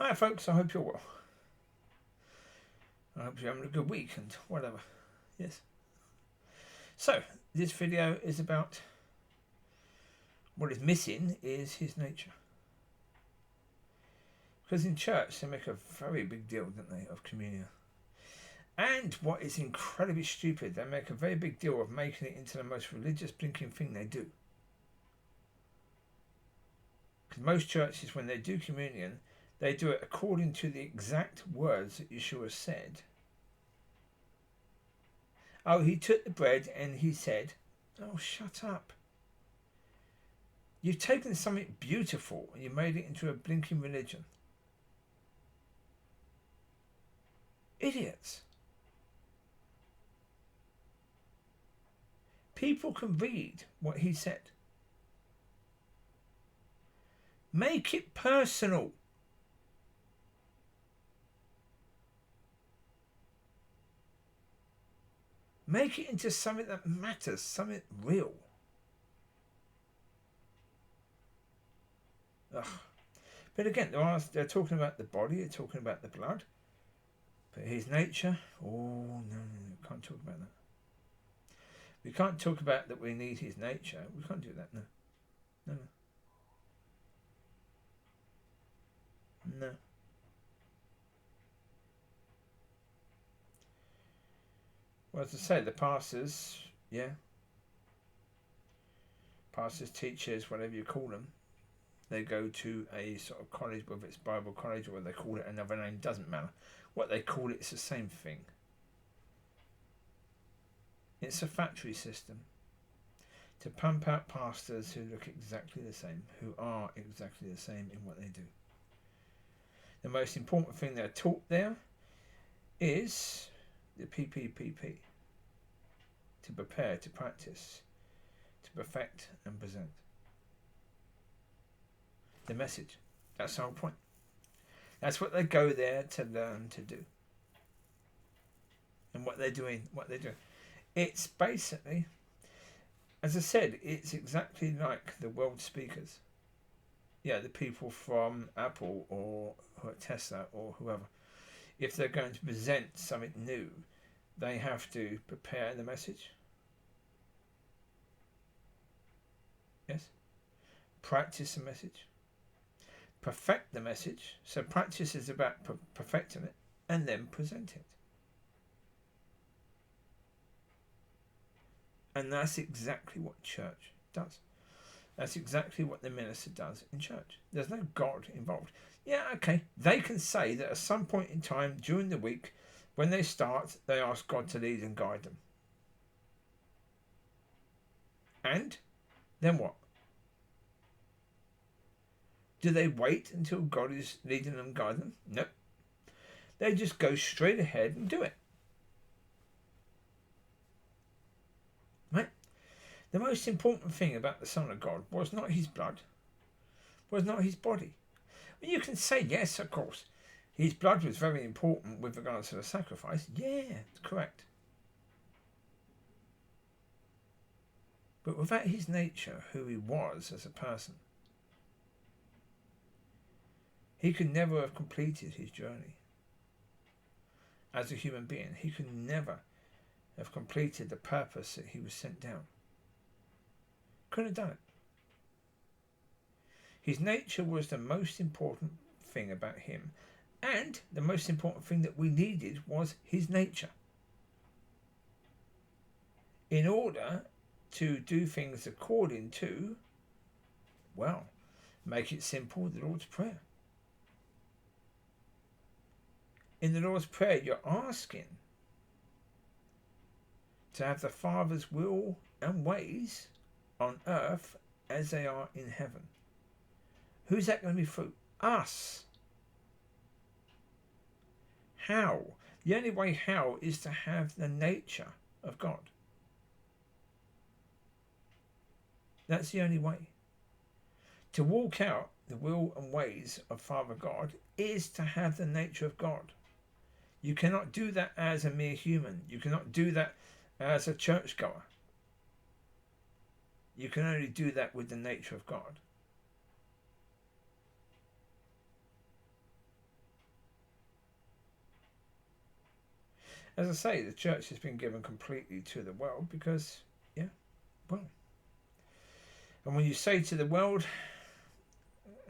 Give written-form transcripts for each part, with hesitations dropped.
Hi folks, I hope you're well. I hope you're having a good week and whatever. Yes. So, this video is about what is missing is his nature. Because in church they make a very big deal, don't they, of communion. And what is incredibly stupid, they make a very big deal of making it into the most religious blinking thing they do. Because most churches, when they do communion, they do it according to the exact words that Yeshua said. Oh, he took the bread and he said, oh, shut up. You've taken something beautiful and you made it into a blinking religion. Idiots. People can read what he said. Make it personal. Make it into something that matters, something real. Ugh. But again, they're talking about the body, they're talking about the blood. But his nature, oh, no, can't talk about that. We can't talk about that we need his nature. We can't do that, no. No. Well, as I say, the pastors, pastors, teachers, whatever you call them, they go to a sort of college, whether it's Bible college or whether they call it another name, doesn't matter. What they call it's the same thing. It's a factory system to pump out pastors who look exactly the same, who are exactly the same in what they do. The most important thing they're taught there is the PPPP. To prepare, to practice, to perfect and present. The message. That's the whole point. That's what they go there to learn to do. And what they're doing, It's basically, as I said, it's exactly like the world speakers. Yeah, the people from Apple or Tesla or whoever. If they're going to present something new, they have to prepare the message. Yes. Practice the message. Perfect the message. So practice is about perfecting it and then present it. And that's exactly what church does. That's exactly what the minister does in church. There's no God involved. Yeah, okay. They can say that at some point in time during the week, when they start, they ask God to lead and guide them. And then what? Do they wait until God is leading them and guiding them? No. They just go straight ahead and do it. Right? The most important thing about the Son of God was not his blood, was not his body. Well, you can say, yes, of course, his blood was very important with regards to the sacrifice. Yeah, it's correct. But without his nature, who he was as a person, he could never have completed his journey. As a human being, he could never have completed the purpose that he was sent down. Couldn't have done it. His nature was the most important thing about him, and the most important thing that we needed was his nature. In order to do things according to, well, make it simple, the Lord's Prayer. In the Lord's Prayer, you're asking to have the Father's will and ways on earth as they are in heaven. Who's that going to be through? Us. How? The only way how is to have the nature of God. That's the only way. To walk out the will and ways of Father God is to have the nature of God. You cannot do that as a mere human. You cannot do that as a churchgoer. You can only do that with the nature of God. As I say, the church has been given completely to the world because, yeah, well. And when you say to the world,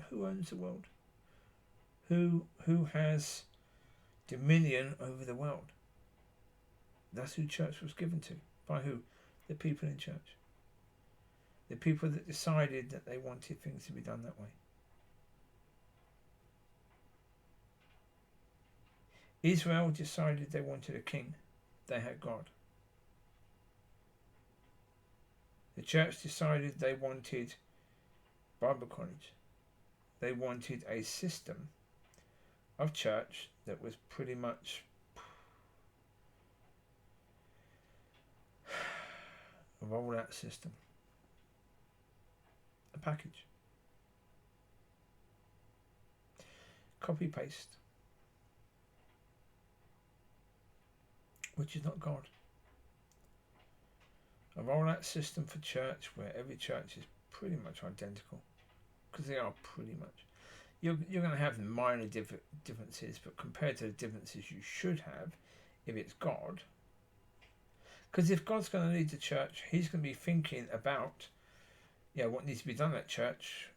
who owns the world? Who has dominion over the world? That's who church was given to. By who? The people in church. The people that decided that they wanted things to be done that way. Israel decided they wanted a king. They had God. The church decided they wanted Bible college. They wanted a system of church that was pretty much a roll-out system. A package. Copy-paste. Which is not God. A roll-out system for church where every church is pretty much identical. Because they are pretty much. You're going to have minor differences, but compared to the differences you should have, if it's God. Because if God's going to lead the church, he's going to be thinking about, what needs to be done at church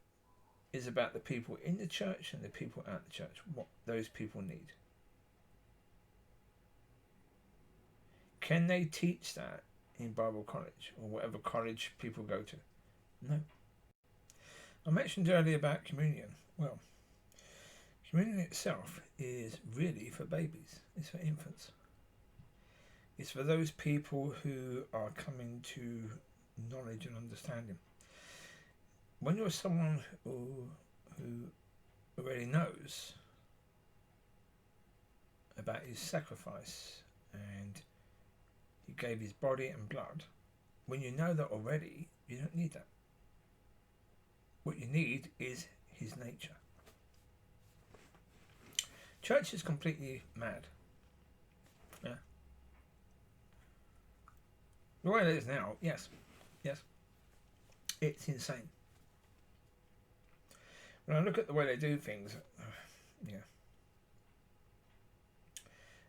is about the people in the church and the people out the church, what those people need. Can they teach that in Bible college or whatever college people go to? No. I mentioned earlier about communion. Well, communion itself is really for babies. It's for infants. It's for those people who are coming to knowledge and understanding. When you're someone who already knows about his sacrifice and he gave his body and blood, when you know that already, you don't need that. What you need is his nature. Church is completely mad. Yeah. The way it is now, yes. It's insane. When I look at the way they do things,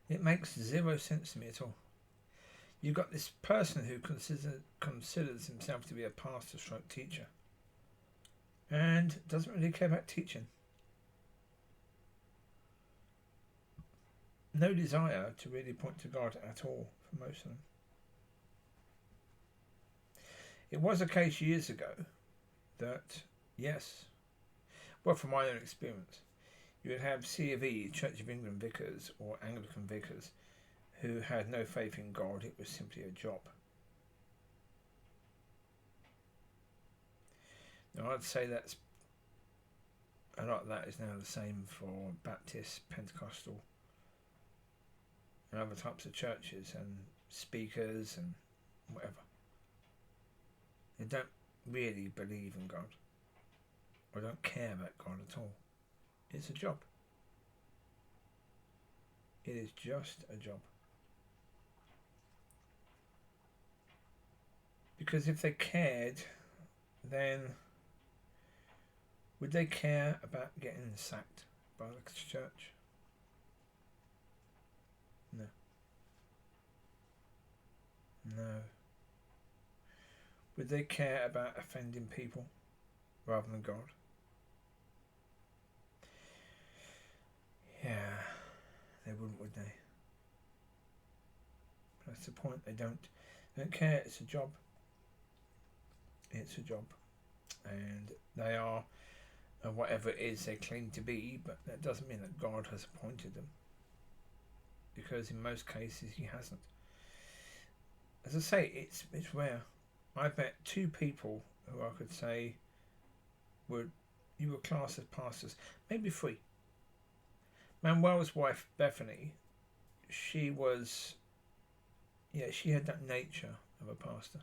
it makes zero sense to me at all. You've got this person who considers himself to be a pastor stroke teacher and doesn't really care about teaching. No desire to really point to God at all for most of them. It was a case years ago that, yes, well, from my own experience, you would have C of E, Church of England vicars or Anglican vicars who had no faith in God. It was simply a job. Now, I'd say that's a lot of that is now the same for Baptist, Pentecostal, and other types of churches and speakers and whatever. They don't really believe in God or don't care about God at all. It's a job. It is just a job. Because if they cared, then would they care about getting sacked by the church? No. Would they care about offending people rather than God? Yeah, they wouldn't, would they? That's the point. They don't care. It's a job. It's a job, and they are whatever it is they claim to be. But that doesn't mean that God has appointed them, because in most cases He hasn't. As I say, it's rare. I've met two people who I could say you were classed as pastors, maybe three. Manuel's wife Bethany, she had that nature of a pastor.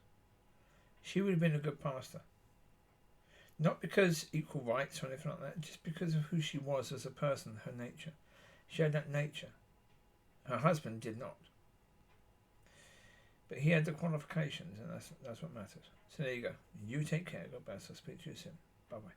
She would have been a good pastor. Not because equal rights or anything like that, just because of who she was as a person, her nature. She had that nature. Her husband did not. But he had the qualifications, and that's what matters. So there you go. You take care. God bless. I'll speak to you soon. Bye-bye.